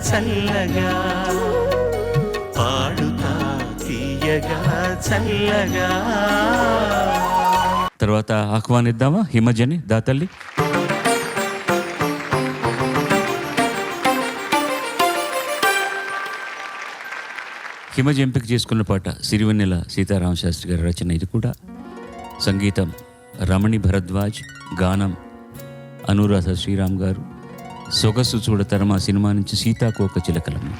చల్లగా పాడుతా తీయగా చల్లగా. తర్వాత ఆహ్వానిద్దామా హిమజని దాతల్లి. హిమజ ఎంపిక చేసుకున్న పాట సిరివెన్నెల సీతారామశాస్త్రి గారి రచన. ఇది కూడా సంగీతం రమణి భరద్వాజ్, గానం అనురాధ శ్రీరామ్ గారు. సొగసు చూడతరమా సినిమా నుంచి సీతాకోక చిలకలమ్మ.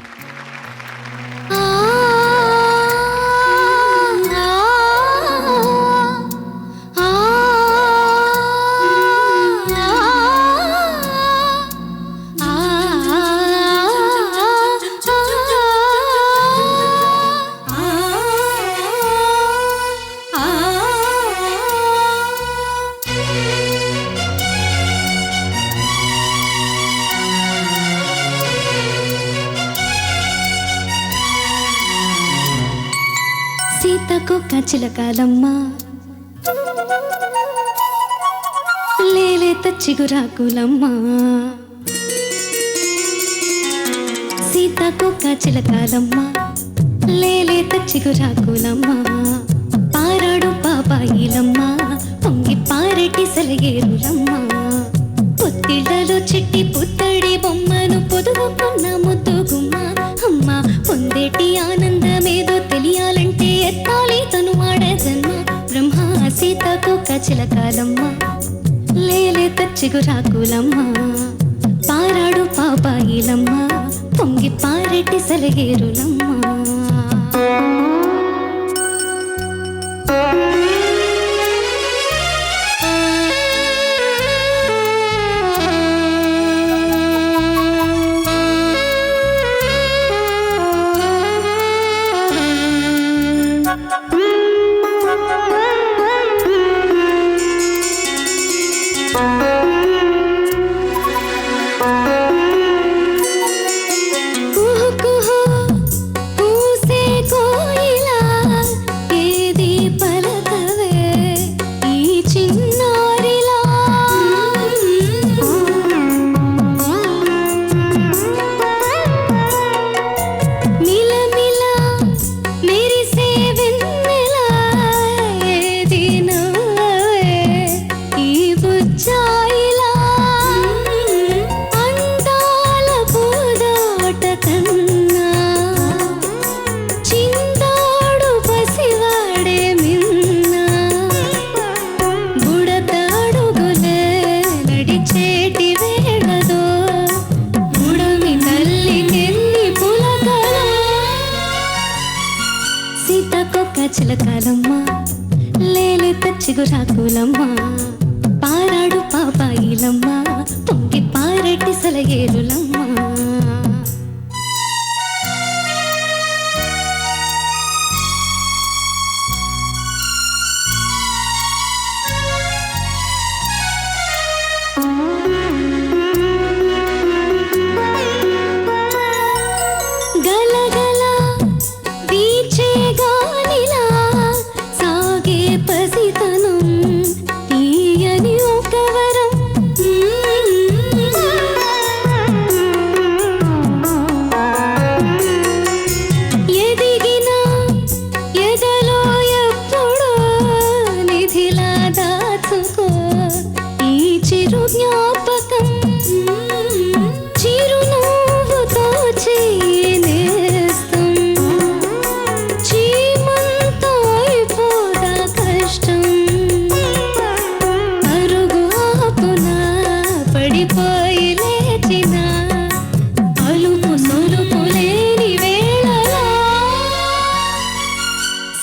సీతాకోక చిలకలమ్మ లేలేత చిగురాకులమ్మ. సీతాకోక చిలకలమ్మ లేలేత చిగురాకులమ్మ. పారాడు పాపాయిలమ్మ పొంగి పారెటి సెలయేరులమ్మ. పొత్తిళ్లలో చిట్టి పుత్తడి బొమ్మను పొదుగుకున్న ముద్దుగుమ్మ. అమ్మ పొందేటి ఆనందమేదో తెలియాలంటే ఎత్తాలి తను వాడే జన్మ. బ్రహ్మ సీతాకోక చిలకలమ్మ లేలేత చిగురాకులమ్మ. పారాడు పాపాయిలమ్మ పొంగి పారెటి సెలయేరులమ్మ. చిలకలమ్మ లేలేత చిగురాకులమ్మ. పారాడు పాపాయిలమ్మ పొంగి పారెటి సెలయేరులమ్మ.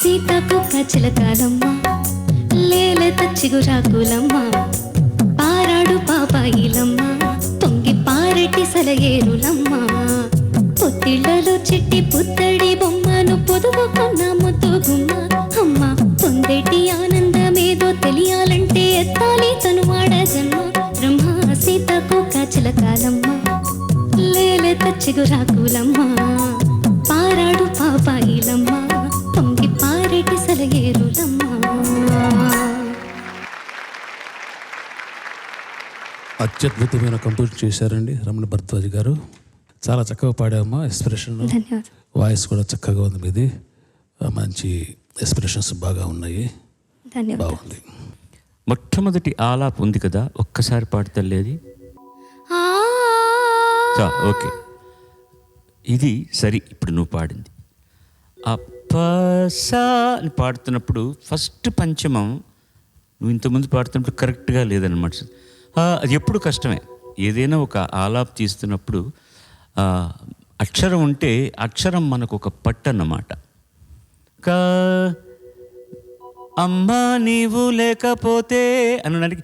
సీతాకోక చిలకలమ్మ లేలేత చిగురాకులమ్మ. పారాడు పాపాయిలమ్మ పొంగి పారెటి సెలయేరులమ్మ. పొత్తిళ్లలో చిట్టి పుత్తడి బొమ్మను పొదుగుకున్న ముద్దుగుమ్మ. అమ్మ పొందేటి ఆనందమేదో తెలియాలంటే ఎత్తాలి తను వాడే జన్మ. బ్రహ్మ సీతాకోక చిలకలమ్మ లేలేత చిగురాకులమ్మ. పారాడు పాపాయిలమ్మ పొంగి పారెటి సెలయేరులమ్మ. అత్యద్భుతమైన కంపోజ్ చేశారండి రమణ భరద్వాజ్ గారు. చాలా చక్కగా పాడామా. ఎక్స్ప్రెషన్, ధన్యవాదాలు. వాయిస్ కూడా చక్కగా ఉంది మీది. మంచి ఎక్స్ప్రెషన్స్ బాగా ఉన్నాయి. ధన్యవాదాలు. బాగుంది. మొట్టమొదటి ఆలాప్ ఉంది కదా, ఒక్కసారి పాడతలేది. ఓకే, ఇది సరి. ఇప్పుడు నువ్వు పాడింది అప్పసా అని పాడుతున్నప్పుడు ఫస్ట్ పంచమం నువ్వు ఇంతకుముందు పాడుతున్నప్పుడు కరెక్ట్గా లేదనమాట. అది ఎప్పుడు కష్టమే. ఏదైనా ఒక ఆలాప్ తీస్తున్నప్పుడు అక్షరం ఉంటే అక్షరం మనకు ఒక పట్టు అన్నమాట. అమ్మా నీవు లేకపోతే అనడానికి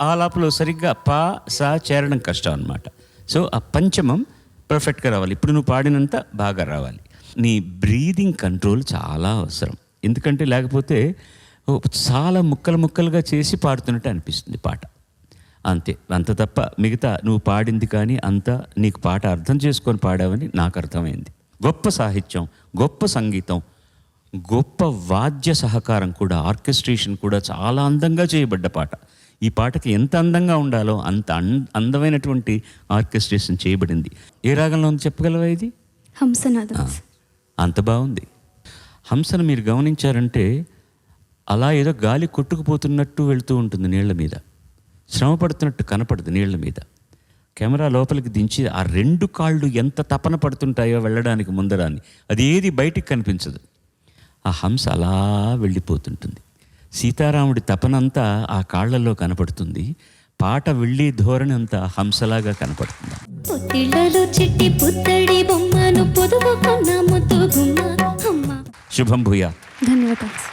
ఆలాపులో సరిగ్గా పా సా చేరడం కష్టం అన్నమాట. సో ఆ పంచమం పర్ఫెక్ట్గా రావాలి. ఇప్పుడు నువ్వు పాడినంత బాగా రావాలి. నీ బ్రీదింగ్ కంట్రోల్ చాలా అవసరం. ఎందుకంటే లేకపోతే చాలా ముక్కలు ముక్కలుగా చేసి పాడుతున్నట్టు అనిపిస్తుంది పాట. అంతే, అంత తప్ప మిగతా నువ్వు పాడింది కానీ అంతా నీకు పాట అర్థం చేసుకొని పాడావని నాకు అర్థమైంది. గొప్ప సాహిత్యం, గొప్ప సంగీతం, గొప్ప వాద్య సహకారం కూడా, ఆర్కెస్ట్రేషన్ కూడా చాలా అందంగా చేయబడ్డ పాట. ఈ పాటకి ఎంత అందంగా ఉండాలో అంత అందమైనటువంటి ఆర్కెస్ట్రేషన్ చేయబడింది. ఏ రాగంలో ఉంది చెప్పగలవా ఇది? హంసనాదం. అంత బాగుంది. హంసను మీరు గమనించారంటే అలా ఏదో గాలి కొట్టుకుపోతున్నట్టు వెళ్తూ ఉంటుంది నీళ్ల మీద, శ్రమ పడుతున్నట్టు కనపడదు నీళ్ల మీద. కెమెరా లోపలికి దించి ఆ రెండు కాళ్ళు ఎంత తపన పడుతుంటాయో వెళ్ళడానికి ముందరాన్ని, అది ఏది బయటికి కనిపించదు. ఆ హంస అలా వెళ్ళిపోతుంటుంది. సీతారాముడి తపనంతా ఆ కాళ్లలో కనపడుతుంది. పాట వెళ్ళి ధోరణి అంతా హంసలాగా కనపడుతుంది. పొత్తిళ్లలో చిట్టి పుత్తడి బొమ్మను పొదుపుకున్న ముద్దు గుమ్మ అమ్మ. శుభం భూయా. ధన్యవాదాలు.